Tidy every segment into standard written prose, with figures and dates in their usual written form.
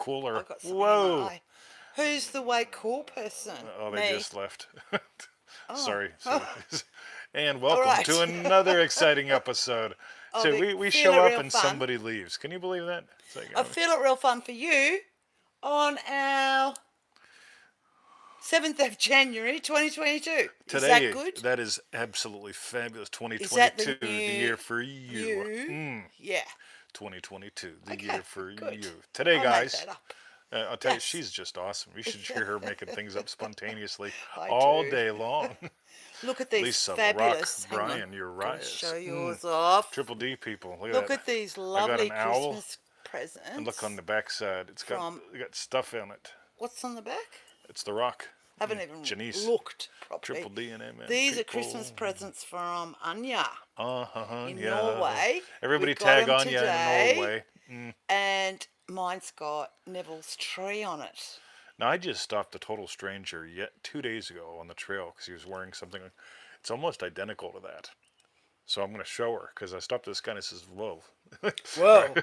Cooler. I've got something in my Whoa. eye. Who's the way cool person? Oh, they Me. just left. Oh. Sorry. And All welcome right. to another exciting episode. Of So it. we Feel show it up real and fun. somebody leaves. Can you believe that? It's like, I feel it real fun for you on our 7th of January 2022. Is that today, good? that is absolutely fabulous. Is that the 2022, the new year for you. you? Mm, Yeah. 2022, the Okay, year for good. you. Today, I made guys, that up. I'll tell you, Yes. she's just awesome. You should hear her making things up spontaneously I all do. day long. Look at these Lisa, The Rock, fabulous. Hang on. Brian, Gotta Urias. show yours off. Triple D people. Look at Look that. at these I got lovely an owl. Christmas And look on presents the back side. from. It got stuff in it. What's on the back? It's The Rock. Haven't even Janice. looked properly. Triple D and M. These are Christmas presents from Anya in Yeah. Norway. Everybody We got tag them Anya in today, Norway. and mine's got Neville's tree on it. Now, I just stopped a total stranger 2 days ago on the trail because he was wearing something. It's almost identical to that. So I'm going to show her because I stopped this guy and he says, whoa. Whoa.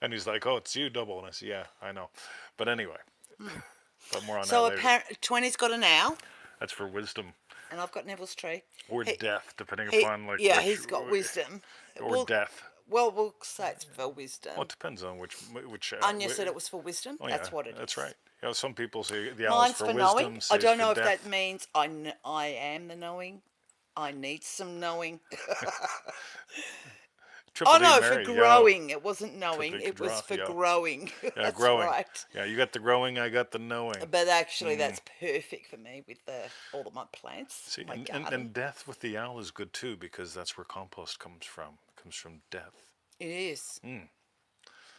And he's like, oh, it's you, double. And I said, yeah, I know. But anyway, but more on So that later. apparently, 20's got an owl, That's for wisdom and I've got Neville's tree. or death, depending He, upon like yeah, which, he's got wisdom. or death. Well, we'll say it's for wisdom. Well, it depends on which. Anya said it was for wisdom. Oh, That's yeah, what it is. That's right. You know, some people say the owl's Mine's for for wisdom. knowing. I says don't for know if death. that means I am the knowing. I need some knowing. Triple Oh D no, Mary, for growing. It wasn't knowing. Triple D It was Roth, for yeah. growing. Yeah, That's growing. right. Yeah, you got the growing, I got the knowing. But actually, that's perfect for me with all of my plants. See, My and garden. death with the owl is good too because that's where compost comes from. It comes from death. It is.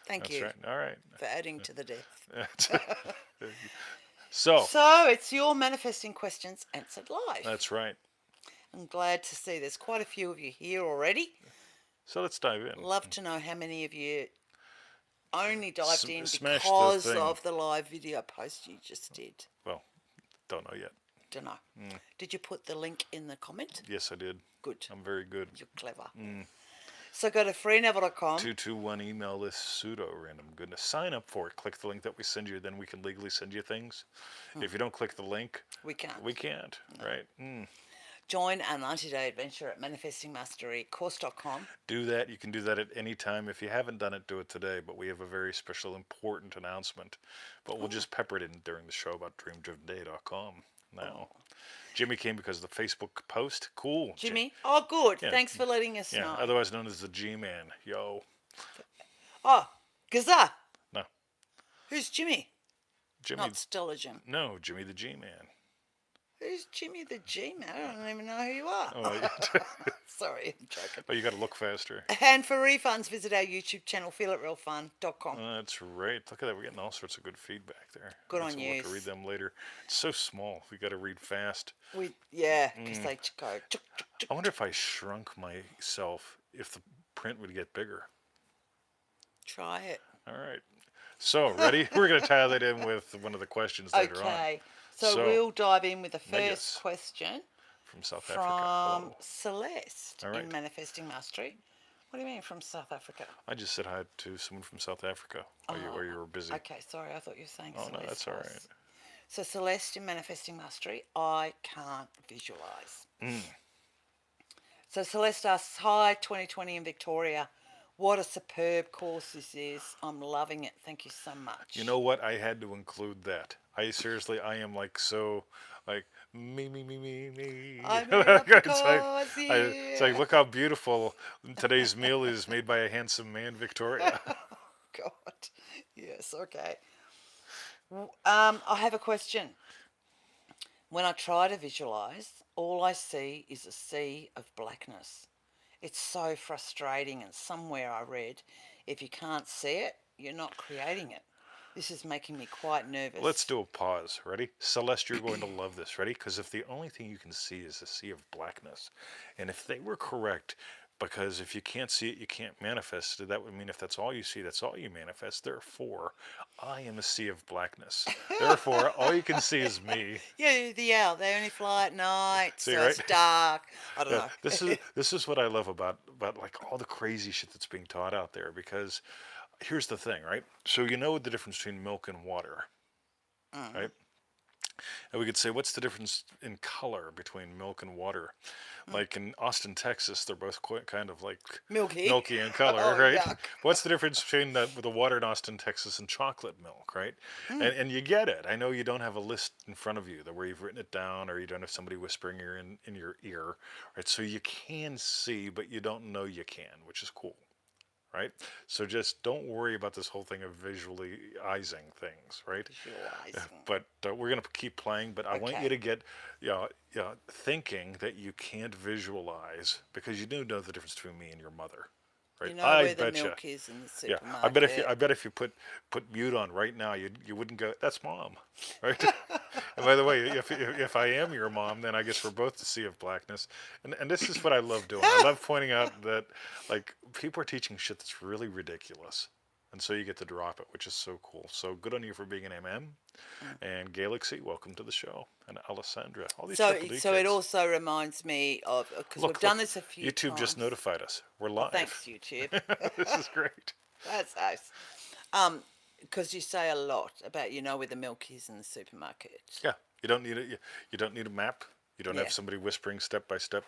Thank That's you right. All right. for adding to the death. So So it's your manifesting questions answered live. that's right. I'm glad to see there's quite a few of you here already. So let's dive in. Love to know how many of you only dived in smash the because thing. of the live video post you just did. Well, don't know yet. Don't know. Did you put the link in the comment? Yes, I did. Good. I'm very good. You're clever. So go to freeneville.com. 221 email this pseudo random goodness. Sign up for it. Click the link that we send you, then we can legally send you things. If you don't click the link, We can't. we can't. Right? Join our 90-day adventure at manifestingmasterycourse.com. Do that. You can do that at any time. If you haven't done it, do it today. But we have a very special, important announcement. But we'll just pepper it in during the show about dreamdrivenday.com now. Jimmy came because of the Facebook post. Cool. Jimmy? Oh, good. Yeah. Thanks for letting us Yeah, know. otherwise known as the G-Man. Yo. Oh, Gaza. No. Who's Jimmy? Jimmy. Not Stella Jim. No, Jimmy the G-Man. Who's Jimmy the G-Man? I don't even know who you are. Oh, Sorry, I'm joking. but you got to look faster. And for refunds, visit our YouTube channel, feelitrealfun.com. That's right. Look at that. We're getting all sorts of good feedback there. Good Let's on look you. to read them later. It's so small. We got to read fast. Yeah, because they go. Chuk, chuk, chuk. I wonder if I shrunk myself, if the print would get bigger. Try it. All right. So, ready? We're going to tie that in with one of the questions later on. Okay. So So, we'll dive in with the first Megas. question From South from Africa. Oh, Celeste All right. in Manifesting Mastery. What do you mean from South Africa? I just said hi to someone from South Africa while you were busy. Okay, sorry, I thought you were saying Oh, Celeste. no, that's all was. right. So Celeste in Manifesting Mastery, I can't visualize. So Celeste asks, hi, 2020 in Victoria. What a superb course this is. I'm loving it. Thank you so much. You know what? I had to include that. I am like so, like, me. I made up the it's cause, it's like, look how beautiful today's meal is, made by a handsome man, Victoria. God. Yes, okay. I have a question. When I try to visualize, all I see is a sea of blackness. It's so frustrating, and somewhere I read, if you can't see it, you're not creating it. This is making me quite nervous. Let's do a pause. Ready? Celeste, you're going to love this. Ready? Because if the only thing you can see is a sea of blackness, and if they were correct, because if you can't see it, you can't manifest it, that would mean if that's all you see, that's all you manifest. Therefore, I am a sea of blackness. Therefore, all you can see is me. Yeah, the owl. They only fly at night, See, so right? it's dark. I don't Yeah, know. this is what I love about like all the crazy shit that's being taught out there, because here's the thing, right? So you know the difference between milk and water, Mm. right? And we could say, what's the difference in color between milk and water? Mm. Like in Austin, Texas, they're both quite kind of like Milky. milky in color, Oh, right? yuck. What's the difference between the water in Austin, Texas, and chocolate milk, right? Mm. And you get it. I know you don't have a list in front of you that where you've written it down, or you don't have somebody whispering in your ear, right? So you can see, but you don't know you can, which is cool, right? So just don't worry about this whole thing of visualizing things, right? Visualizing. But we're gonna keep playing. But I want you Okay. to get, thinking that you can't visualize because you do know the difference between me and your mother, right? You know I where the betcha. milk is in the Yeah, I supermarket. bet if you put mute on right now, you wouldn't go. That's mom, right? And by the way, if I am your mom, then I guess we're both the sea of blackness. And this is what I love doing. I love pointing out that like people are teaching shit that's really ridiculous, and so you get to drop it, which is so cool. So good on you for being an MM. Mm. And Galaxy, welcome to the show. And Alessandra, all these So, Triple D so it kids. also reminds me of because we've Look, done look, this a few YouTube just times. notified us. We're Oh, live. thanks, YouTube. This is great. That's nice. Because you say a lot about where the milk is in the supermarket. Yeah, you don't need you don't need a map. You don't Yeah. have somebody whispering step by step.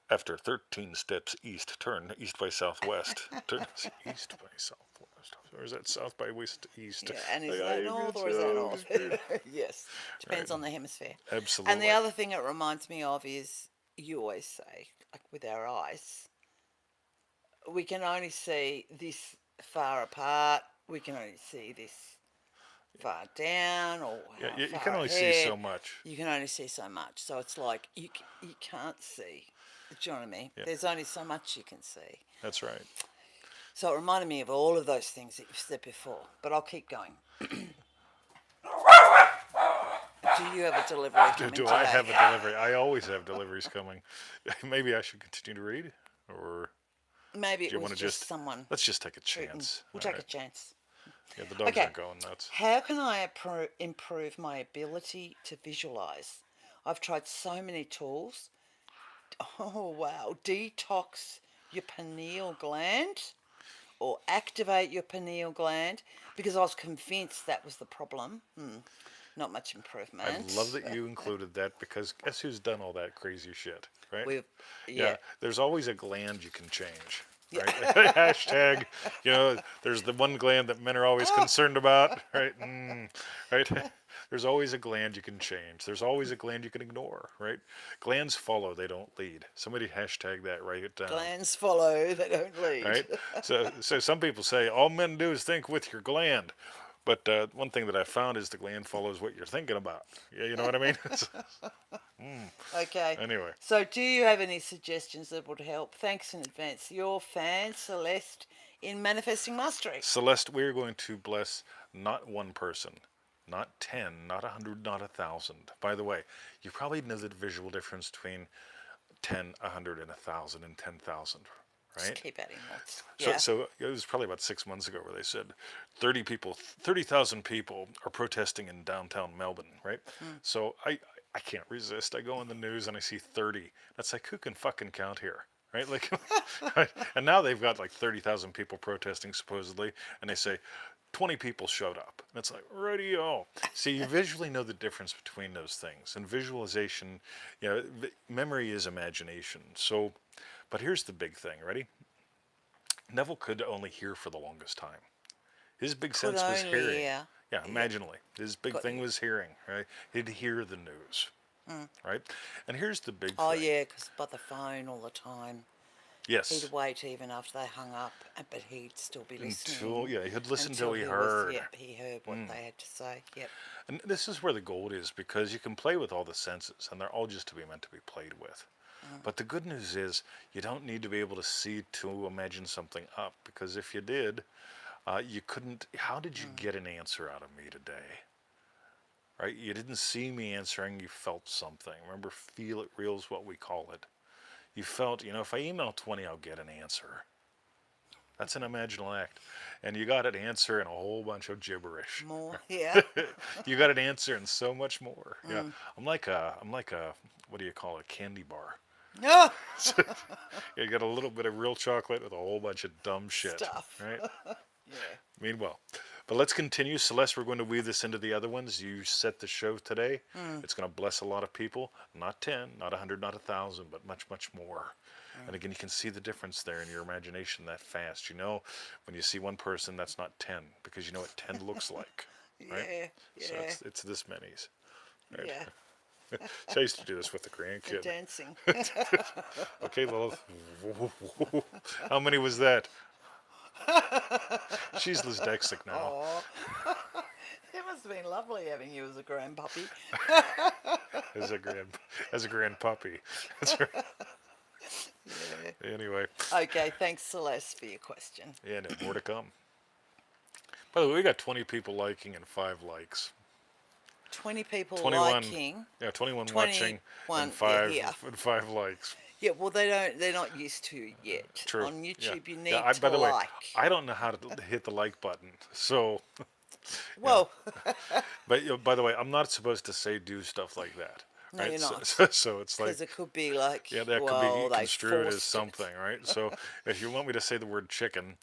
After 13 steps east, turn east by southwest. Turn east by southwest. Or is that south by west east? Yeah, and is Like, that I north get or is that so north? confused. Yes, Right. depends on the hemisphere. And the Absolutely. other thing it reminds me of is you always say, like with our eyes, we can only see this far apart. We can only see this far down or Yeah, how you can far only see ahead. so much. You can only see so much. So it's like you can't see. Do you know what I mean? Yeah, There's only so much you can see. that's right. So it reminded me of all of those things that you've said before. But I'll keep going. Do you have a delivery coming Do I today? have a delivery? I always have deliveries coming. Maybe I should continue to read, or Maybe do it you was want to just just someone let's just take a hooting. chance? We'll All take a right. chance. Yeah, the dogs Okay. aren't going nuts. How can I improve my ability to visualize? I've tried so many tools. Oh, wow. Detox your pineal gland or activate your pineal gland because I was convinced that was the problem. Not much I love improvement. that you included that because guess who's done all that crazy shit, right? We've, Yeah, yeah. there's always a gland you can change, Yeah. right? Hashtag, there's the one gland that men are always concerned about, right? Right? There's always a gland you can change. There's always a gland you can ignore, right? Glands follow, they don't lead. Somebody hashtag that, write it down, Glands follow, they don't lead. right? So some people say all men do is think with your gland. But one thing that I found is the gland follows what you're thinking about. Yeah, you know what I mean? Okay. Anyway, So, do you have any suggestions that would help? Thanks in advance. Your fan, Celeste, in Manifesting Mastery. Celeste, we're going to bless not one person, not 10, not 100, not 1,000. By the way, you probably know the visual difference between 10, 100, and 1,000 and 10,000, Just right? keep adding lots. So, Yeah. so it was probably about 6 months ago where they said 30,000 people are protesting in downtown Melbourne, right? Mm. So I can't resist. I go on the news and I see 30. That's like, who can fucking count here? Right? Like, and now they've got like 30,000 people protesting supposedly, and they say 20 people showed up. And it's like, radio. See, you visually know the difference between those things. And visualization, memory is imagination. So, but here's the big thing. Ready? Neville could only hear for the longest time. His big Could sense was only hearing. hear. Yeah, Yeah. imaginally. His big Got thing you. was hearing, right? He'd hear the news, Mm. right? And here's the big Oh, thing. yeah, because by the phone all the time. He'd Yes. wait even after they hung up, but he'd still be Until, listening yeah, he'd listen till until he he was, heard. yep, he heard what they had to say. Yep. And this is where the gold is because you can play with all the senses and they're all just to be meant to be played with. Mm. But the good news is you don't need to be able to see to imagine something up because if you did, you couldn't. How did you get an answer out of me today? Right? You didn't see me answering, you felt something. Remember, feel it real is what we call it. You felt, if I email 20, I'll get an answer. That's an imaginal act. And you got an answer and a whole bunch of gibberish. More, yeah. You got an answer and so much more. Yeah. Mm. I'm like a what do you call it? Candy bar. No You got a little bit of real chocolate with a whole bunch of dumb shit. stuff. Right? Yeah. Mean well. But let's continue. Celeste, we're going to weave this into the other ones. You set the show today. Mm. It's going to bless a lot of people. Not 10, not 100, not 1,000, but much, much more. And again, you can see the difference there in your imagination that fast. You know, when you see one person, that's not 10, because you know what 10 looks like, right? Yeah. So Yeah. it's this many's, right? Yeah. So I used to do this with the The grandkid. dancing. Okay, Lilith. How many was that? She's dyslexic now. Oh, it must have been lovely having you as a grandpuppy. As a grand puppy. That's right. Yeah. Anyway, Okay, thanks, Celeste, for your question. yeah, no, more to come. By the way, we got 20 people liking and 5 likes. 20 people 21, liking. yeah, 21 watching 21, and yeah, 5 here. and 5 likes. Yeah, well, they're not used to it yet. True. On Yeah. YouTube, you need Yeah, to by the way, like. I don't know how to hit the like button. So, Well, but by the way, I'm not supposed to say do stuff like that. no, Right? you're not. So it's like, Because it could be like, yeah, that could well, be they construed as forced something, right? So if you want me to say the word chicken,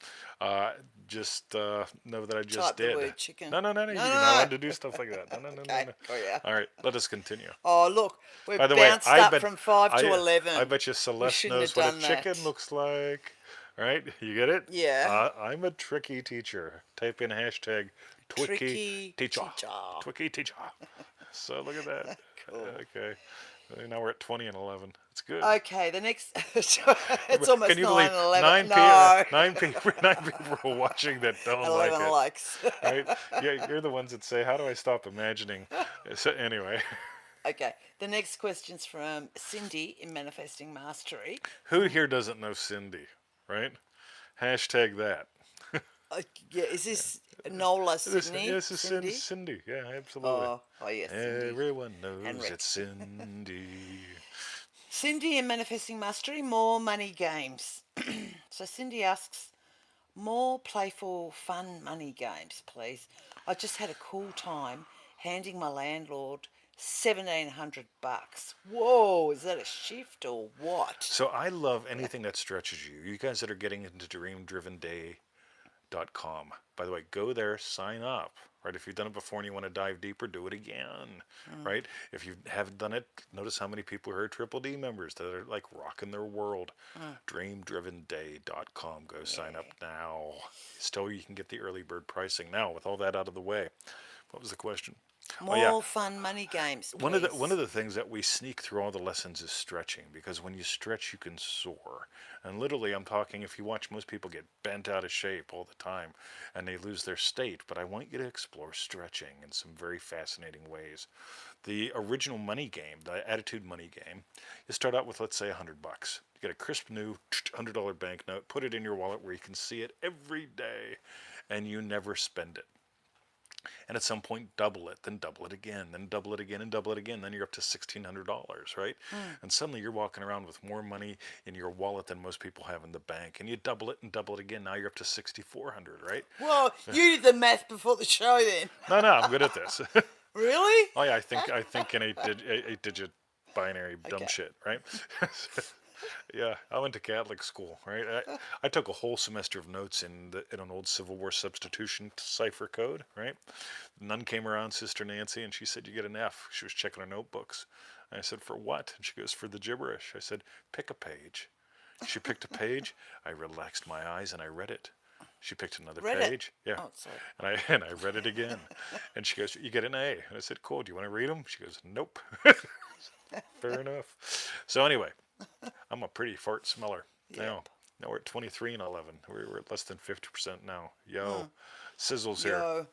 just know that I just Type the did. word chicken. No, No, you're no, not no. allowed to do stuff like that. No. Okay. Oh, yeah. All right, let us continue. Oh, look, we're By the way, bounced I up bet from 5 to 11. I bet you Celeste shouldn't knows have what a done chicken that. looks like. Right? You get it? Yeah. I'm a tricky teacher. Type in hashtag Tricky Twicky teacher. teacher. Twicky teacher. So look at that. Cool. Okay. Now we're at 20 and 11. It's good. Okay, the next. It's almost Can you 9 believe and 11. 9 No. people, 9 people are watching that don't like 11 it? likes. Right? Yeah, you're the ones that say, "How do I stop imagining?" So anyway, Okay, the next question's from Cindy in Manifesting Mastery. who here doesn't know Cindy? Right? Hashtag that. Yeah, is this Nola Sydney? This is Cindy? Cindy. Yeah, absolutely. Oh, yes, Cindy. Everyone knows And Rex. it's Cindy. Cindy in Manifesting Mastery, more money games. So Cindy asks, more playful, fun money games, please. I just had a cool time handing my landlord $1,700. Whoa, is that a shift or what? So I love anything that stretches you. You guys that are getting into dreamdrivenday.com. By the way, go there, sign up. Right? If you've done it before and you want to dive deeper, do it again. Right? If you haven't done it, notice how many people are Triple D members that are like rocking their world. Dreamdrivenday.com. Go sign up now. Still, you can get the early bird pricing now. With all that out of the way, what was the question? More fun money games, please. One of the things that we sneak through all the lessons is stretching, because when you stretch you can soar. And literally, I'm talking, if you watch, most people get bent out of shape all the time and they lose their state, but I want you to explore stretching in some very fascinating ways. The original money game, the attitude money game, you start out with, let's say, $100. You get a crisp new $100 banknote, put it in your wallet where you can see it every day, and you never spend it. And at some point, double it, then double it again, then double it again, and double it again. Then you're up to $1,600, right? And suddenly you're walking around with more money in your wallet than most people have in the bank. And you double it and double it again. Now you're up to $6,400, right? Well, you did the math before the show then. No, I'm good at this. Really? Oh yeah, I think in eight digit binary dumb shit, right? Yeah, I went to Catholic school, right? I took a whole semester of notes in an old Civil War substitution cipher code, right? Nun came around, Sister Nancy, and she said, "You get an F." She was checking her notebooks. And I said, "For what?" And she goes, "For the gibberish." I said, "Pick a page." She picked a page. I relaxed my eyes and I read it. She picked another page. Yeah. Oh, sorry. And I read it again. And she goes, "You get an A." And I said, "Cool. Do you want to read them?" She goes, "Nope." Fair enough. So anyway, I'm a pretty fart smeller. Now we're at 23 and 11. We're at less than 50% now. Yo, Sizzle's here. Yo,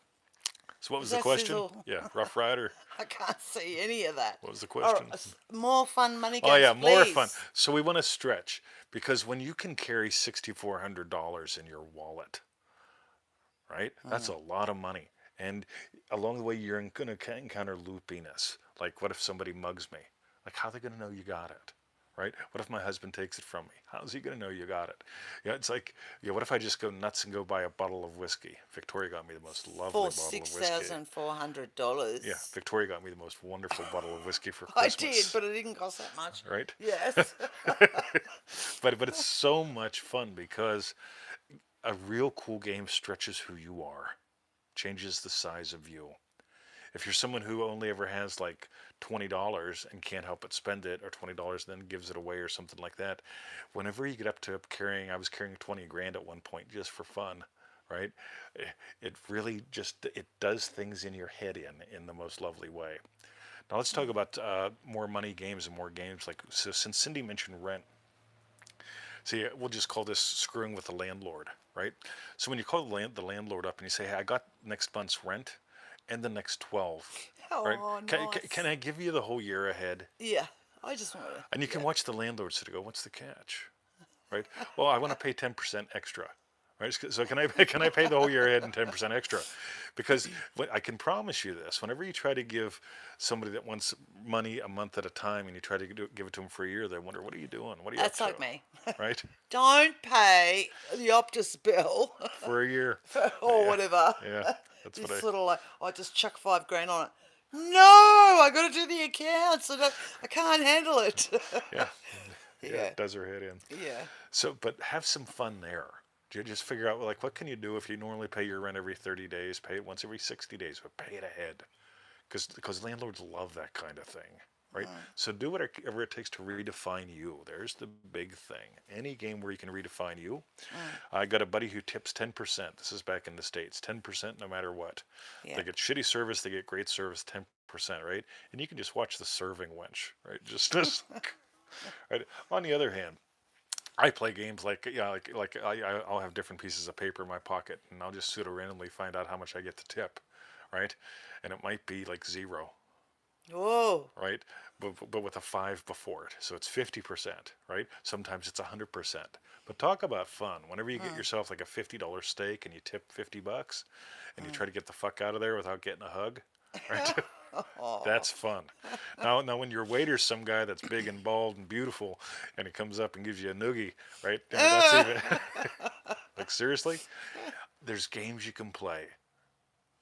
So what was Is the that question? Sizzle? Yeah, Rough Rider. I can't see any of that. What was the All question? right, more fun money games, Oh yeah, more please. fun. So we want to stretch, because when you can carry $6,400 in your wallet, right? That's a lot of money. And along the way, you're going to encounter loopiness. Like, what if somebody mugs me? Like, how are they going to know you got it? Right? What if my husband takes it from me? How's he going to know you got it? Yeah, it's like, yeah, what if I just go nuts and go buy a bottle of whiskey? Victoria got me the most lovely For bottle of whiskey. $6,400. Yeah, Victoria got me the most wonderful bottle of whiskey for I Christmas. did, but it didn't cost that much. Right? Yes. But it's so much fun, because A real cool game stretches who you are, changes the size of you. If you're someone who only ever has like $20 and can't help but spend it, or $20 and then gives it away or something like that, whenever you get up to carrying, I was carrying 20 grand at one point just for fun, right? It really just, it does things in your head in the most lovely way. Now let's talk about more money games and more games. Like, so since Cindy mentioned rent, see, we'll just call this screwing with the landlord, right? So when you call the landlord up and you say, hey, I got next month's rent and the next 12, right? Oh, Can nice. I give you the whole year ahead? Yeah, I just want to. And you can Yeah. watch the landlord sit and go, what's the catch? Right? Well, I want to pay 10% extra. Right? So can I pay the whole year ahead and 10% extra? Because I can promise you this: whenever you try to give somebody that wants money a month at a time, and you try to give it to them for a year, they wonder, what are you doing? What are you up That's to? like me. Right? Don't pay the Optus bill For a year. or Yeah. whatever. Yeah. That's what It's I. sort of like, I just chuck 5 grand on it. No, I got to do the accounts. I can't handle it. Yeah. Yeah. Yeah, It does her head in. yeah. So, but have some fun there. Just figure out, like, what can you do if you normally pay your rent every 30 days, pay it once every 60 days, but pay it ahead. Because landlords love that kind of thing, right? So do whatever it takes to redefine you. There's the big thing. Any game where you can redefine you. I got a buddy who tips 10%. This is back in the States. 10% no matter what. Yeah. They get shitty service, they get great service, 10%, right? And you can just watch the serving wench, right? Just right. On the other hand, I play games like, yeah, I'll have different pieces of paper in my pocket, and I'll just pseudo randomly find out how much I get to tip, right? And it might be like zero, Whoa. right? But with a five before it, so it's 50%, right? Sometimes it's 100%. But talk about fun. Whenever you get yourself like a $50 steak and you tip $50, and you try to get the fuck out of there without getting a hug, right? Oh. That's fun. Now, when your waiter's some guy that's big and bald and beautiful, and he comes up and gives you a noogie, right? That's even like, seriously. There's games you can play.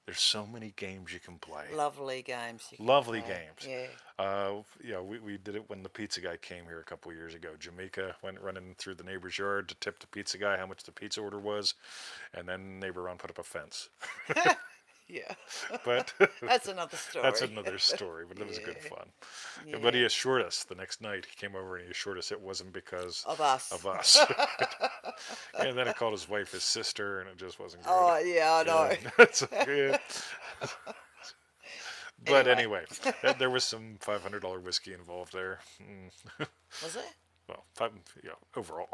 There's so many games you can play. Lovely games you can Lovely play. games. Yeah. Yeah, we did it when the pizza guy came here a couple years ago. Jamaica went running through the neighbor's yard to tip the pizza guy how much the pizza order was, and then neighbor around put up a fence. Yeah. But That's another story. that's another story, but it was good Yeah. fun. But Yeah. he assured us the next night, he came over and he assured us it wasn't because Of us. of us. And then he called his wife his sister, and it just wasn't good. Oh, yeah, I Yeah, know. that's good. But Anyway. anyway, there was some $500 whiskey involved there. Was it? Well, yeah, overall.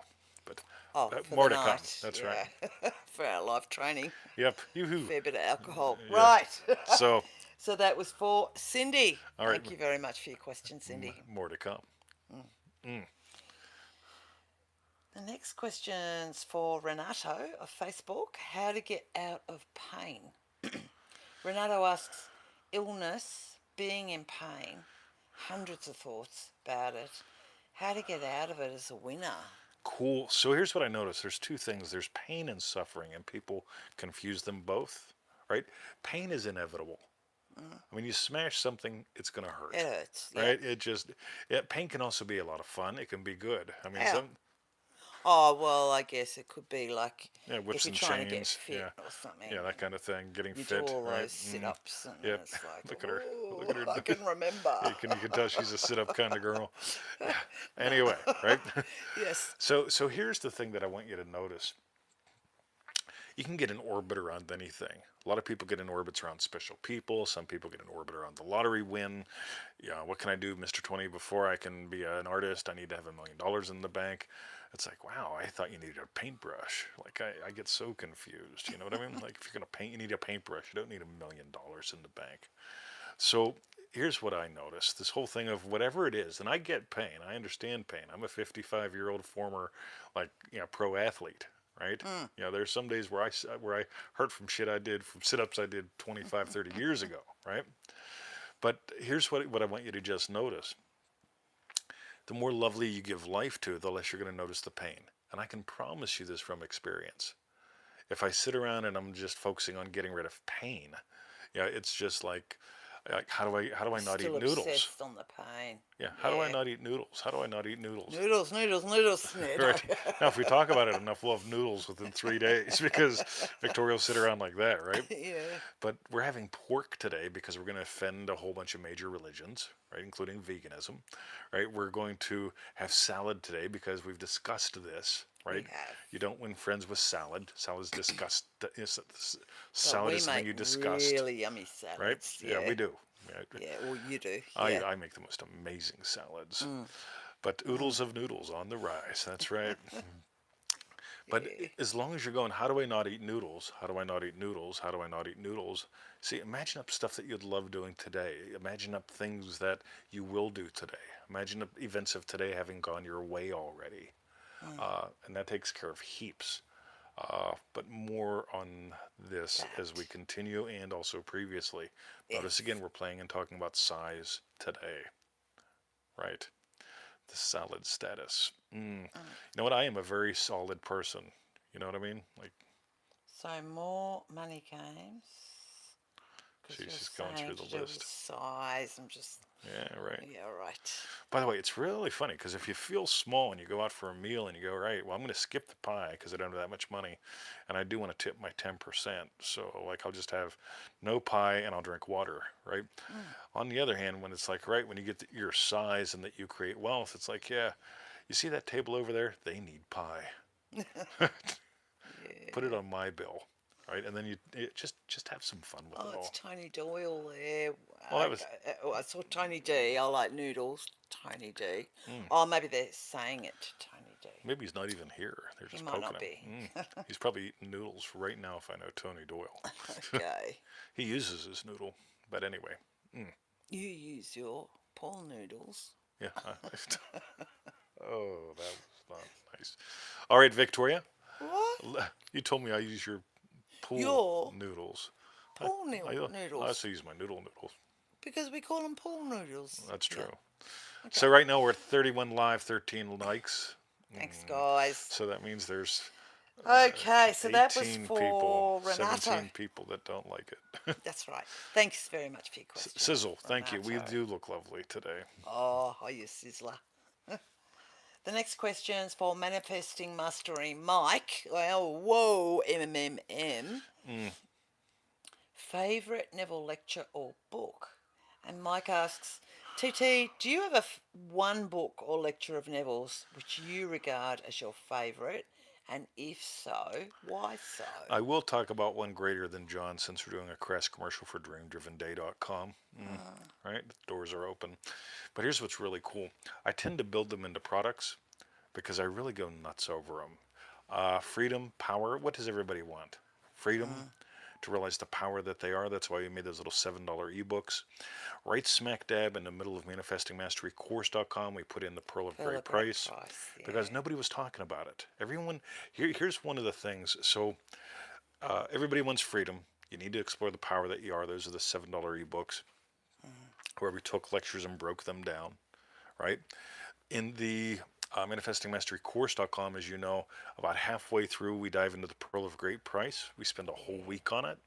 But Oh, for more the to come. night. That's right. Yeah. For our life training. Yep. Yoo-hoo. Fair bit of alcohol. Yeah. Right. So, So that was for Cindy. all right, Thank you very much for your question, Cindy. more to come. The next question's for Renato of Facebook. How to get out of pain. Renato asks, illness, being in pain, hundreds of thoughts about it. How to get out of it as a winner. Cool. So here's what I noticed. There's two things. There's pain and suffering, and people confuse them both, right? Pain is inevitable. I mean, you smash something, it's going to hurt, It hurts. Yeah. right? Pain can also be a lot of fun. It can be good. I mean, How? Oh, well, I guess it could be like yeah, whips if you're and trying to get chains. fit Yeah. or something. Yeah, that kind of thing. Getting You do fit, all right? those sit-ups and Yep. it's like, Look at her. "Ooh, Look at her. I can remember. You can tell she's a sit-up kind of girl. Yeah. Anyway, right? Yes. So here's the thing that I want you to notice. You can get an orbit around anything. A lot of people get in orbits around special people. Some people get an orbit around the lottery win. Yeah, what can I do, Mr. 20, before I can be an artist? I need to have $1 million in the bank. It's like, wow, I thought you needed a paintbrush. Like, I get so confused. You know what I mean? Like, if you're going to paint, you need a paintbrush. You don't need $1 million in the bank. So here's what I noticed. This whole thing of whatever it is, and I get pain. I understand pain. I'm a 55-year-old former, pro athlete, right? There's some days where I hurt from shit I did, from sit-ups I did 25, 30 years ago, right? But here's what I want you to just notice. The more lovely you give life to, the less you're going to notice the pain. And I can promise you this from experience. If I sit around and I'm just focusing on getting rid of pain, it's just like how do I not eat Still noodles? obsessed on the pain. Yeah, how do I Yeah. not eat noodles? How do I not eat noodles? Noodles, noodles, noodles. Yeah, no. Right. Now, if we talk about it enough, we'll have noodles within 3 days because Victoria will sit around like that, right? Yeah. But we're having pork today because we're going to offend a whole bunch of major religions, right, including veganism, right? We're going to have salad today because we've discussed this, We right? have. You don't win friends with salad. Salad's disgust. But Salad we is something make you disgust, really yummy right? salads. Yeah, Yeah. we do. Yeah, Yeah. Well, you do. I Yeah. I make the most amazing salads. Mm. But Mm. oodles of noodles on the rise. That's right. But Yeah. as long as you're going, how do I not eat noodles? How do I not eat noodles? How do I not eat noodles? See, imagine up stuff that you'd love doing today. Imagine up things that you will do today. Imagine up events of today having gone your way already. Mm. And that takes care of heaps. But more on this as we That. continue and also previously. Notice Yes. again, we're playing and talking about size today, right? The salad status. Mm. You know what? I am a very solid person. You know what I mean? Like, So more money games. Because she's you're just going saying through to the do with list. size. I'm just. Yeah, right. Yeah. Right. By the way, it's really funny because if you feel small and you go out for a meal and you go, right, well, I'm going to skip the pie because I don't have that much money and I do want to tip my 10%. So, like, I'll just have no pie and I'll drink water, right? Mm. On the other hand, when it's like, right, when you get your size and that you create wealth, it's like, yeah, you see that table over there? They need pie. Put it Yeah. on my bill, right? And then just have some fun with Oh, it it's all. Tony Doyle there. Well, that was, Okay. Oh, I saw Tony D. I like noodles. Tony D. mm, Oh, maybe they're saying it to Tony D. maybe he's not even here. They're He just might poking not him. be. He's probably eating noodles right now if I know Tony Doyle. Okay. He uses his noodle, but anyway. Mm, You use your pool noodles. yeah. Oh, that was not nice. All right, Victoria. What? You told me I use your pool Your noodles. I, pool I noodles. also use my noodles. Because we call them pool noodles. That's Yeah. true. Okay. So right now we're at 31 live, 13 likes. Thanks, Mm, guys. so that means there's Okay, so that was 18 people, for Renato. 17 people that don't like it. That's right. Thanks very much for your question, Sizzle, thank you. We Renato. do look lovely today. Oh, you sizzler. The next question's for Manifesting Mastery Mike. Well, whoa, MMM. Mm. Favourite Neville lecture or book? And Mike asks, TT, do you have one book or lecture of Neville's which you regard as your favourite? And if so, why so? I will talk about one greater than John since we're doing a crass commercial for DreamDrivenDay.com. Right? The doors are open. But here's what's really cool. I tend to build them into products because I really go nuts over them. Freedom, power. What does everybody want? Freedom, to realize the power that they are. That's why we made those little $7 ebooks. Right smack dab in the middle of ManifestingMasteryCourse.com, we put in the Pearl of Pearl Great of Great Price Price, because yeah. nobody was talking about it. Everyone, here's one of the things. So everybody wants freedom. You need to explore the power that you are. Those are the $7 ebooks where we took lectures and broke them down, right? In the ManifestingMasteryCourse.com, as you know, about halfway through, we dive into the Pearl of Great Price. We spend a whole week on it.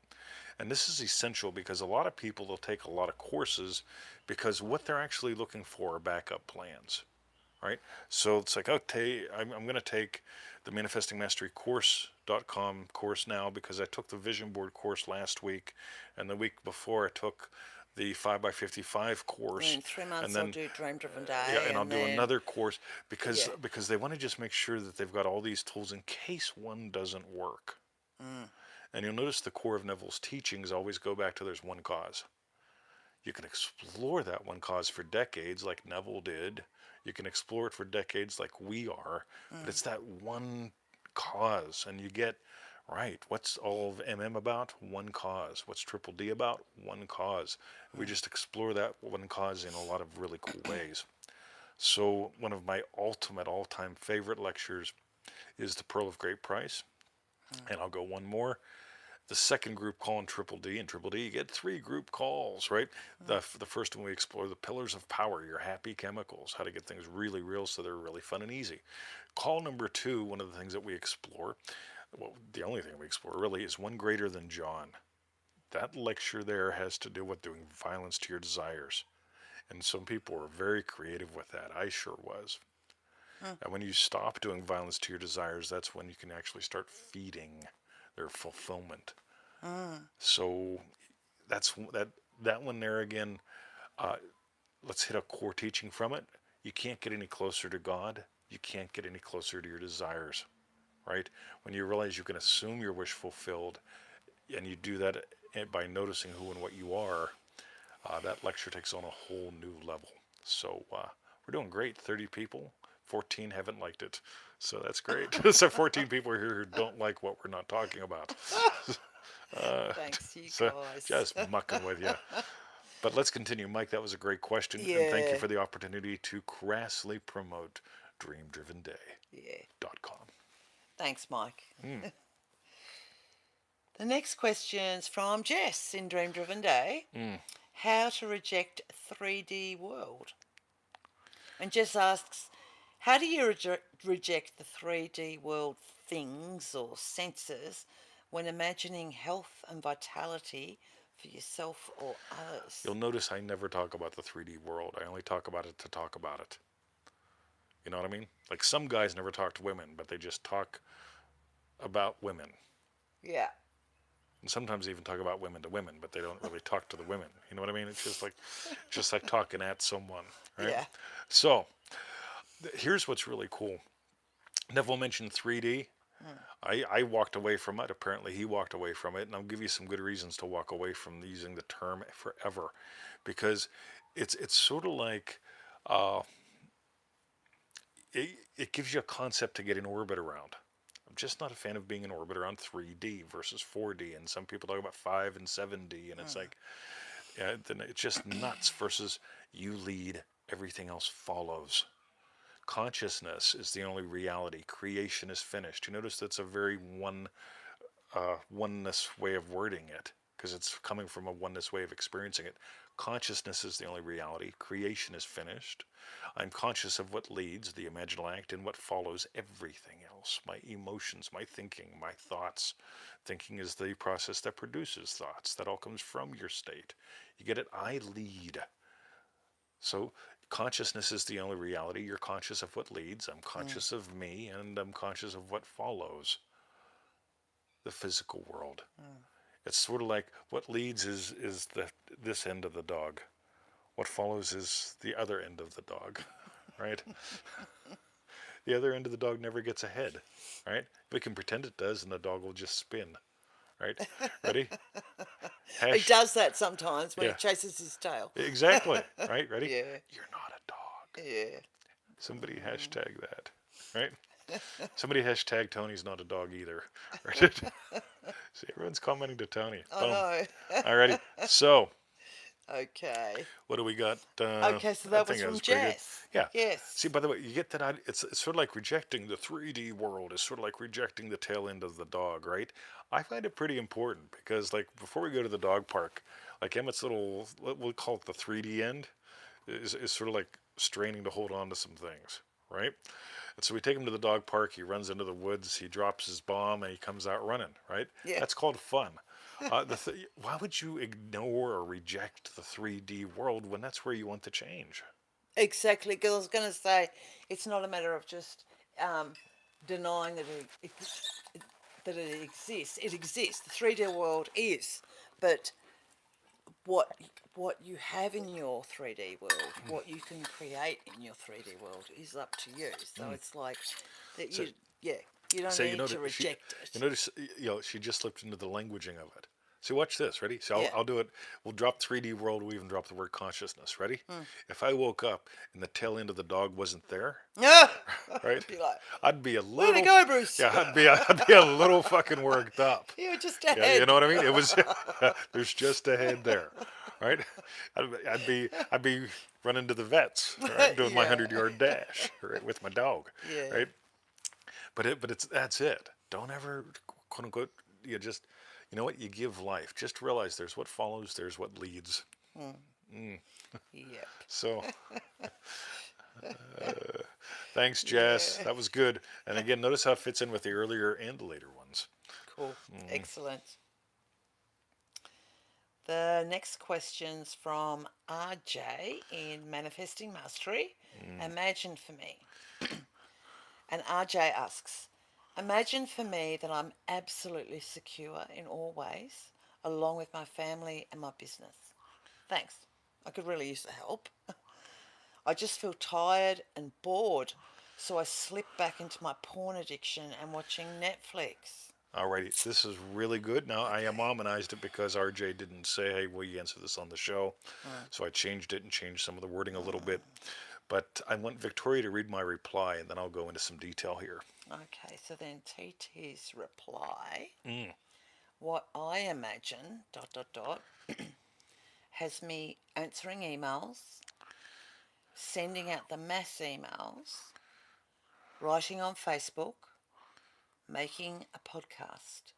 And this is essential because a lot of people will take a lot of courses because what they're actually looking for are backup plans, right? So it's like, okay, I'm going to take the ManifestingMasteryCourse.com course now because I took the Vision Board course last week, and the week before I took the 5x55 course, In 3 and months, I'll then do Dream Driven yeah, Day, and I'll and do then, another course because yeah. they want to just make sure that they've got all these tools in case one doesn't work. Mm. And you'll notice the core of Neville's teachings always go back to there's one cause. You can explore that one cause for decades, like Neville did. You can explore it for decades, like we are. But it's that one cause, and you get right. What's all of MM about? One cause. What's Triple D about? One cause. We just explore that one cause in a lot of really cool ways. So one of my ultimate all-time favorite lectures is the Pearl of Great Price, and I'll go one more. The second group call in Triple D. In Triple D, you get 3 group calls, right? The first one we explore the pillars of power, your happy chemicals, how to get things really real so they're really fun and easy. Call number 2, one of the things that we explore, well, the only thing we explore really is one greater than John. That lecture there has to do with doing violence to your desires. And some people are very creative with that. I sure was. Mm. And when you stop doing violence to your desires, that's when you can actually start feeding their fulfillment. Mm. So that one there again. Uh, let's hit a core teaching from it. You can't get any closer to God. You can't get any closer to your desires, right? When you realize you can assume your wish fulfilled, and you do that by noticing who and what you are, that lecture takes on a whole new level. So we're doing great. 30 people, 14 haven't liked it. So that's great. So 14 people here who don't like what we're not talking about. Thanks, you So guys. just mucking with you. But let's continue. Mike, that was a great question. And thank you Yeah. for the opportunity to crassly promote dreamdrivenday.com. Yeah. Thanks, Mike. The next question's from Jess in Dream Driven Day. How to reject 3D world. And Jess asks, how do you reject the 3D world things or senses when imagining health and vitality for yourself or others? You'll notice I never talk about the 3D world. I only talk about it to talk about it. You know what I mean? Like some guys never talk to women, but they just talk about women. Yeah. And sometimes they even talk about women to women, but they don't really talk to the women. You know what I mean? It's just like talking at someone, right? Yeah. So here's what's really cool. Neville mentioned 3D. I walked away from it. Apparently, he walked away from it, and I'll give you some good reasons to walk away from using the term forever, because it's sort of like it gives you a concept to get in orbit around. I'm just not a fan of being in orbit around 3D versus 4D, and some people talk about 5 and 7D, and it's like, yeah, then it's just nuts versus you lead, everything else follows. Consciousness is the only reality. Creation is finished. You notice that's a very oneness way of wording it because it's coming from a oneness way of experiencing it. Consciousness is the only reality. Creation is finished. I'm conscious of what leads, the imaginal act, and what follows everything else. My emotions, my thinking, my thoughts. Thinking is the process that produces thoughts. That all comes from your state. You get it? I lead. So consciousness is the only reality. You're conscious of what leads. I'm conscious of me, and I'm conscious of what follows. The physical world. It's sort of like what leads is this end of the dog. What follows is the other end of the dog, right? The other end of the dog never gets ahead, right? We can pretend it does, and the dog will just spin, right? Ready? He does that sometimes when he Yeah, chases his tail. exactly. Right? Ready? Yeah. You're not a dog. Yeah. Somebody hashtag that, right? Somebody hashtag Tony's not a dog either. Right? See, everyone's commenting to Tony. I Boom. know. Alrighty. So, Okay. what do we got? Okay, so I that think was that from was pretty good. Jess. Yeah. Yes. See, by the way, you get that out. It's sort of like rejecting the 3D world. It's sort of like rejecting the tail end of the dog, right? I find it pretty important because, like, before we go to the dog park, like Emmett's little, we'll call it the 3D end, is sort of like straining to hold on to some things, right? And so we take him to the dog park. He runs into the woods. He drops his bomb, and he comes out running, right? Yeah. That's called fun. Why would you ignore or reject the 3D world when that's where you want the change? Exactly. Because I was going to say, it's not a matter of just denying that that it exists. It exists. The 3D world is, but what you have in your 3D world, what you can create in your 3D world, is up to you. So it's like that So, you don't so you need to notice reject you it. notice she just slipped into the languaging of it. So watch this. Ready? So Yeah. I'll do it. We'll drop 3D world. We even drop the word consciousness. Ready? If I woke up and the tail end of the dog wasn't there, Yeah. right? Be like, I'd be a where'd little. it go, Bruce? Yeah, I'd be a little fucking worked up. You're just Yeah, you ahead. know what I mean? It was there's just a head there, right? I'd be running to the vets, right? Doing my Yeah. 100-yard dash, right, with my dog, Yeah. right? But that's it. Don't ever quote unquote. You just you know what you give life. Just realize there's what follows. There's what leads. Yep. So thanks, Jess. Yeah. That was good. And again, notice how it fits in with the earlier and the later ones. Cool. Excellent. The next question's from RJ in Manifesting Mastery. Mm. Imagine for me. And RJ asks, imagine for me that I'm absolutely secure in all ways, along with my family and my business. Thanks. I could really use the help. I just feel tired and bored, so I slip back into my porn addiction and watching Netflix. Alrighty, this is really good. Now I Okay. harmonized it because RJ didn't say, "Hey, will you answer this on the show?" Mm. So I changed it and changed some of the wording a little Mm. bit. But I want Victoria to read my reply, and then I'll go into some detail here. Okay, so then TT's reply, Mm. what I imagine, dot, dot, dot, has me answering emails, sending out the mass emails, writing on Facebook, making a podcast,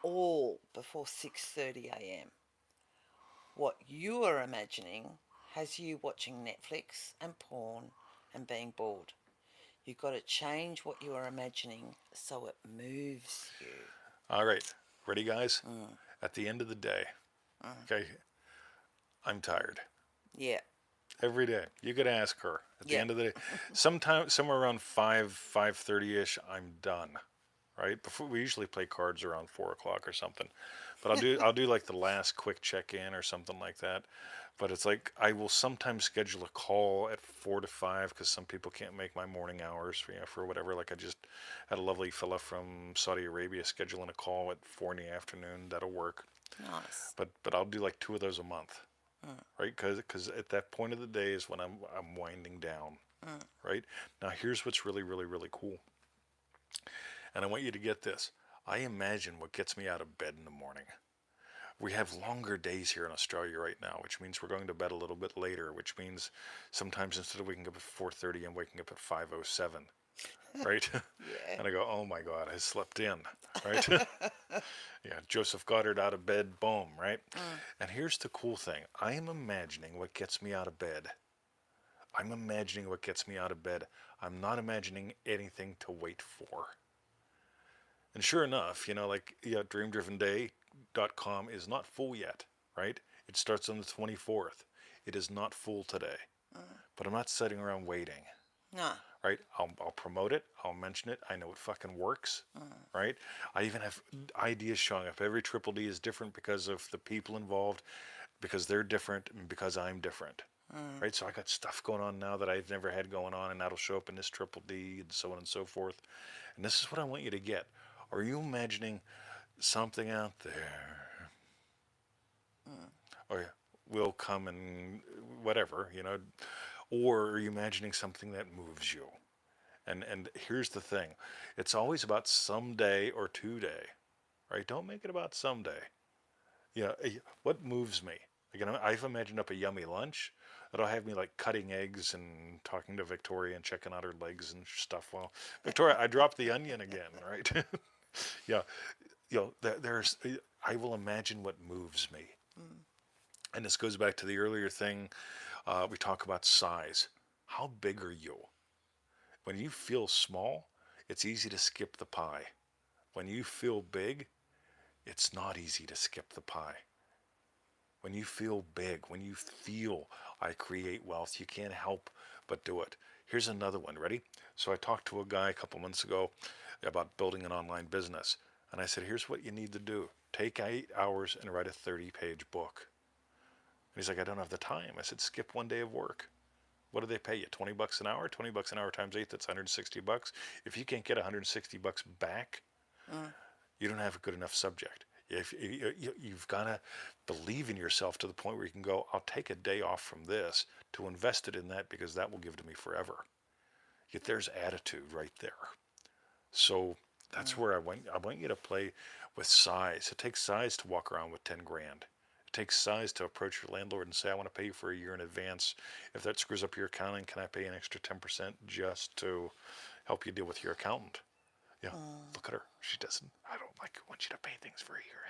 all before 6:30 a.m. What you are imagining has you watching Netflix and porn and being bored. You've got to change what you are imagining so it moves you. All right, ready, guys? Mm, At the end of the day, mm. okay, I'm tired. Yeah, Every day. You could ask her. At the yeah. end of the day, sometime somewhere around 5:30 ish, I'm done. Right before we usually play cards around 4 o'clock or something, but I'll do like the last quick check in or something like that. But it's like I will sometimes schedule a call at 4 to 5 because some people can't make my morning hours, for whatever. Like I just had a lovely fella from Saudi Arabia scheduling a call at 4 in the afternoon. That'll work. Nice. But I'll do like two of those a month, Mm, right? Because at that point of the day is when I'm winding down, mm, right? Now here's what's really really really cool, and I want you to get this. I imagine what gets me out of bed in the morning. We have longer days here in Australia right now, which means we're going to bed a little bit later, which means sometimes instead of waking up at 4:30, I'm waking up at 5:07, right? yeah. And I go, "Oh my God, I slept in," right? Yeah, Joseph Goddard out of bed, boom, right? Mm, And here's the cool thing. I am imagining what gets me out of bed. I'm imagining what gets me out of bed. I'm not imagining anything to wait for. And sure enough, like dreamdrivenday.com is not full yet, right? It starts on the 24th. It is not full today, mm. but I'm not sitting around waiting, No. right? I'll promote it. I'll mention it. I know it fucking works, Mm, right? I even have ideas showing up. Every triple D is different because of the people involved, because they're different, and because I'm different. mm, Right, so I got stuff going on now that I've never had going on, and that'll show up in this triple D, and so on and so forth. And this is what I want you to get. Are you imagining something out there, mm, or will come and whatever, or are you imagining something that moves you? And here's the thing, it's always about someday or today, right? Don't make it about someday. What moves me? I've imagined up a yummy lunch that'll have me like cutting eggs and talking to Victoria and checking out her legs and stuff. Well, Victoria, I dropped the onion again, right? Yeah, there's. I will imagine what moves me, mm, and this goes back to the earlier thing. We talk about size. How big are you? When you feel small, it's easy to skip the pie. When you feel big, it's not easy to skip the pie. When you feel big, when you feel I create wealth, you can't help but do it. Here's another one. Ready? So I talked to a guy a couple months ago about building an online business. And I said, here's what you need to do. Take 8 hours and write a 30-page book. And he's like, I don't have the time. I said, skip one day of work. What do they pay you? 20 bucks an hour? 20 bucks an hour times 8, that's 160 bucks. If you can't get 160 bucks back, mm. you don't have a good enough subject. If you've got to believe in yourself to the point where you can go, I'll take a day off from this to invest it in that because that will give to me forever. Yet there's attitude right there. So that's Mm. where I want you to play with size. It takes size to walk around with 10 grand. It takes size to approach your landlord and say, I want to pay you for a year in advance. If that screws up your accounting, can I pay an extra 10% just to help you deal with your accountant? Yeah, Mm. look at her. She doesn't. I don't want you to pay things for a year ahead.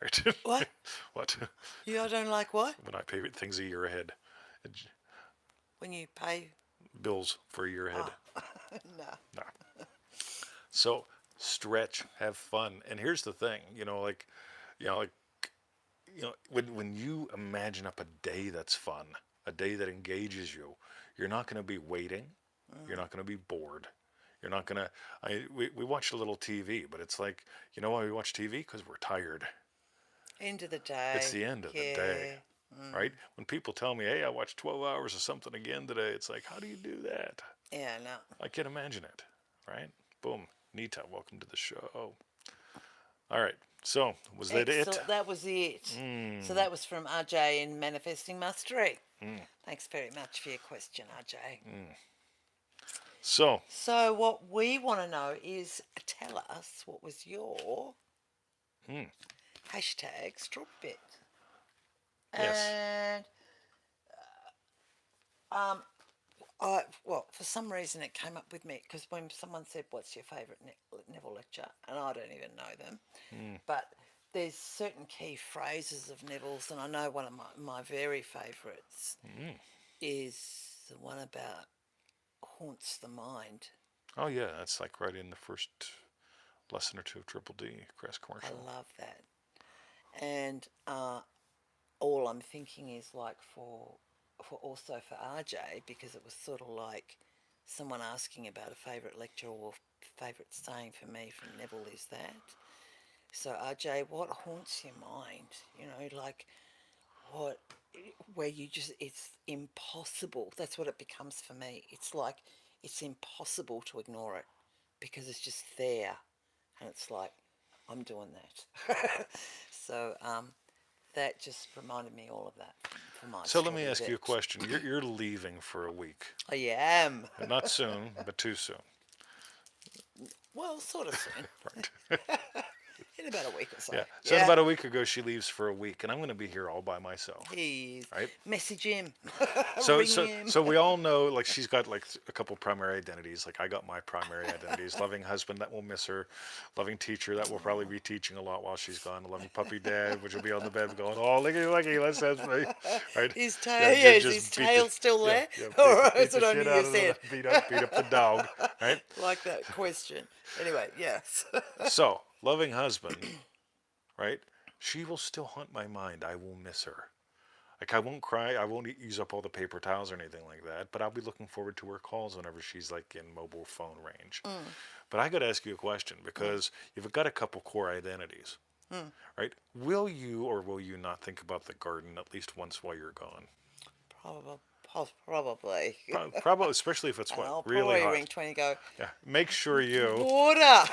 Right? What? What? You don't like what? When I pay things a year ahead. When you pay? Bills for a year ahead. Oh, no. Nah. So stretch, have fun. And here's the thing, like when you imagine up a day that's fun, a day that engages you, you're not going to be waiting. You're not going to be bored. You're not going to. We watch a little TV, but it's like, you know why we watch TV? Because we're tired. End of the It's day. the end of the day, Yeah. right? When people tell me, hey, I watched 12 hours of something again today, it's like, how do you do that? Yeah, no. I can't imagine it, right? Boom. Nita, welcome to the show. All right. So, was that it? Excellent. That was it. So that was from RJ in Manifesting Mastery. Thanks very much for your question, RJ. So, So what we want to know is, tell us what was your hashtag straw bit. yes. And for some reason it came up with me because when someone said, "What's your favourite Neville lecture?" and I don't even know them, but there's certain key phrases of Neville's, and I know one of my very favourites is the one about haunts the mind. Oh, yeah. That's like right in the first lesson or two of Triple D, Crest I commercial. love that. And all I'm thinking is like also for RJ, because it was sort of like someone asking about a favourite lecture or favourite saying for me from Neville is that. So RJ, what haunts your mind? You know, like what where you just it's impossible. That's what it becomes for me. It's like it's impossible to ignore it because it's just there, and it's like I'm doing that. So that just reminded me all of that for my So, let me strawberry ask you a bit. question. You're leaving for a week. I am. Not soon, but too soon. Well, sort of soon. Right. In about a week or so. Yeah. So, about a week ago, she leaves for a week, and I'm going to be here all by myself. He is. Right. Message him. So, Ring so, him. so we all know, like, she's got like a couple primary identities. Like, I got my primary identities: loving husband that will miss her, loving teacher that will probably be teaching a lot while she's gone, a loving puppy dad, which will be on the bed going, "Oh, looky, let's have me." Right? His tail, yeah, is his beat tail still there? yeah, All right, beat that's the what I shit knew out you of said. beat up the dog, right? Like that question. Anyway, yes. So, loving husband, right? She will still haunt my mind. I will miss her. Like, I won't cry. I won't use up all the paper towels or anything like that. But I'll be looking forward to her calls whenever she's like in mobile phone range. But I got to ask you a question, because you've got a couple core identities, right? Will you or will you not think about the garden at least once while you're gone? Probably. Probably. Probably, especially if it's And what, I'll really probably ring hot. 20 and go, Yeah. Make sure you water!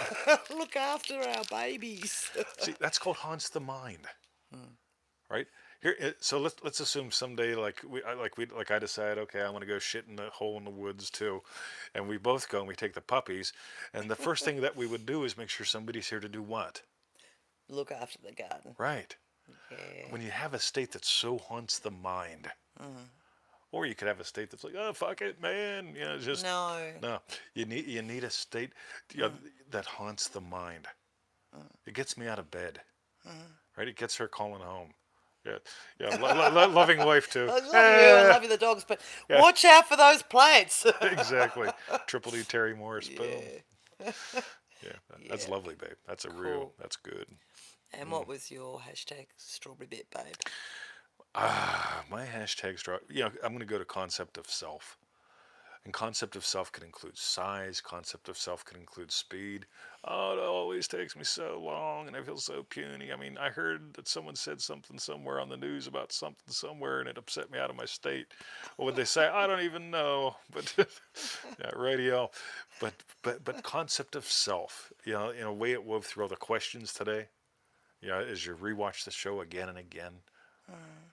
Look after our babies. see. That's called haunts the mind, right? Here, so let's assume someday, like I decide, okay, I want to go shit in the hole in the woods too, and we both go and we take the puppies, and the first thing that we would do is make sure somebody's here to do what? Look after the garden. Right. Yeah. When you have a state that so haunts the mind, or you could have a state that's like, oh fuck it, man, just No. no. You need a state, that haunts the mind. It gets me out of bed, right? It gets her calling home. Yeah, yeah, loving wife too. I love you, I love you, the dogs, but Yeah. watch out for those plants. Exactly. Triple D Terry Morris. Boom. Yeah. Yeah, that's Yeah. lovely, babe. That's a Cool. that's good. And what was your hashtag strawberry bit, babe? My hashtag I'm going to go to concept of self. And concept of self can include size. Concept of self can include speed. Oh, it always takes me so long, and I feel so puny. I mean, I heard that someone said something somewhere on the news about something somewhere, and it upset me out of my state. What would they say? I don't even know. But yeah, radio. But concept of self. In a way, it wove through all the questions today. As you rewatch the show again and again,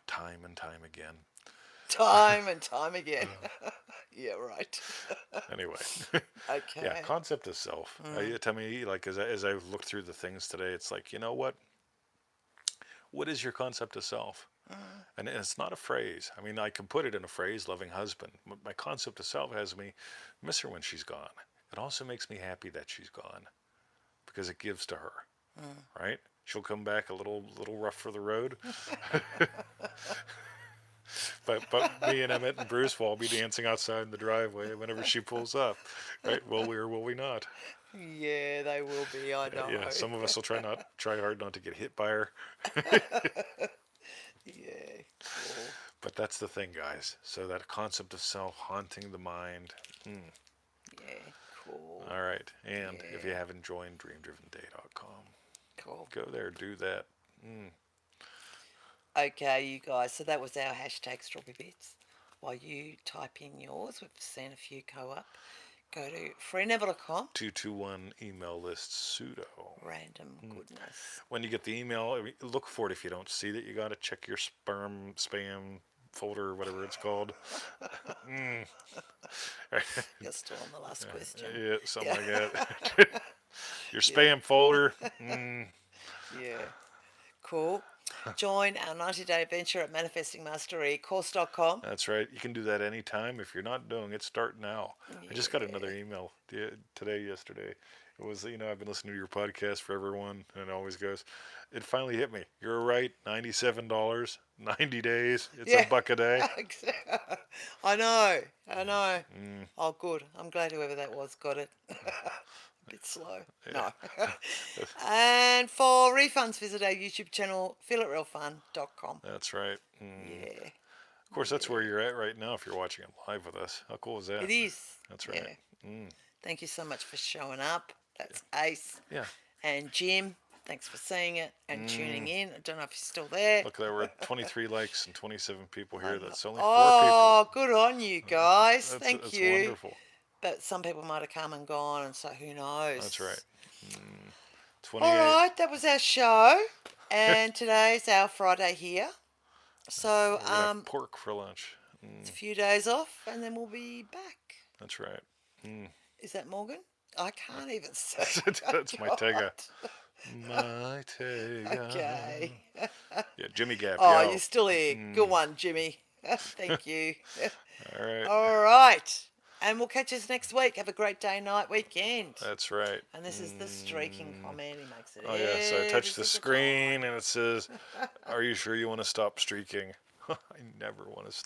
time and time again. Time and time again. Yeah, right. Anyway. Okay. Yeah, concept of self. To me, like as I looked through the things today, it's like, you know what? What is your concept of self? And it's not a phrase. I mean, I can put it in a phrase, loving husband. My concept of self has me miss her when she's gone. It also makes me happy that she's gone, because it gives to her, right? She'll come back a little rough for the road. But me and Emmett and Bruce will all be dancing outside in the driveway whenever she pulls up, right? Will we or will we not? Yeah, they will be, I know. Yeah, some of us will try hard not to get hit by her. Yeah, cool. But that's the thing, guys. So that concept of self haunting the mind. Yeah, cool. All right. And if you Yeah, haven't joined dreamdrivenday.com, cool. go there, do that. Mm, Okay, you guys. So that was our hashtag strawberry bits. While you type in yours, we've seen a few go up. Go to freenever.com. 221 email list pseudo. Random goodness. When you get the email, look for it. If you don't see that, you got to check your spam folder, whatever it's called. Mm. You're still on the last question. Yeah, something Yeah. like that. Your Yeah. spam folder. Mm. Yeah. Cool. Join our 90-day adventure at manifestingmasterycourse.com. That's right. You can do that anytime. If you're not doing it, start now. I just got another Yeah. email yesterday. It was, I've been listening to your podcast for everyone, and it always goes, it finally hit me. You're right, $97, 90 days. It's a Yeah. buck a day. I know. I know. Mm, Oh, good. I'm glad whoever that was got it. A bit slow. yeah, No. And for refunds, visit our YouTube channel, feelitrealfun.com. that's right. Mm. Yeah. Of course, that's where Yeah. you're at right now if you're watching it live with us. How cool is that? It is. That's right. Yeah. Mm. Thank you so much for showing up. That's Ace. Yeah. And Jim, thanks for seeing it and tuning Mm. in. I don't know if you're still there. Look, there were 23 likes and 27 people I here. know. That's only 4 people. Oh, good on you guys. Thank That's you. wonderful. But some people might have come and gone, and so who knows? That's right. Mm. All 28. right, that was our show, and today's our Friday here. So We're gonna have pork for lunch. it's a Mm. few days off, and then we'll be back. That's right. Mm. Is that Morgan? I can't even say. That's my God. Tega. My Tega. Okay. Yeah, Jimmy Gap, Oh, yo. you're still here. Good one, Jimmy. Thank you. All right. All right. And we'll catch us next week. Have a great day, night, weekend. That's right. And this is the streaking comment. He makes it Oh, yeah. So I every touch the single screen time. and it says, are you sure you want to stop streaking? I never want to stop.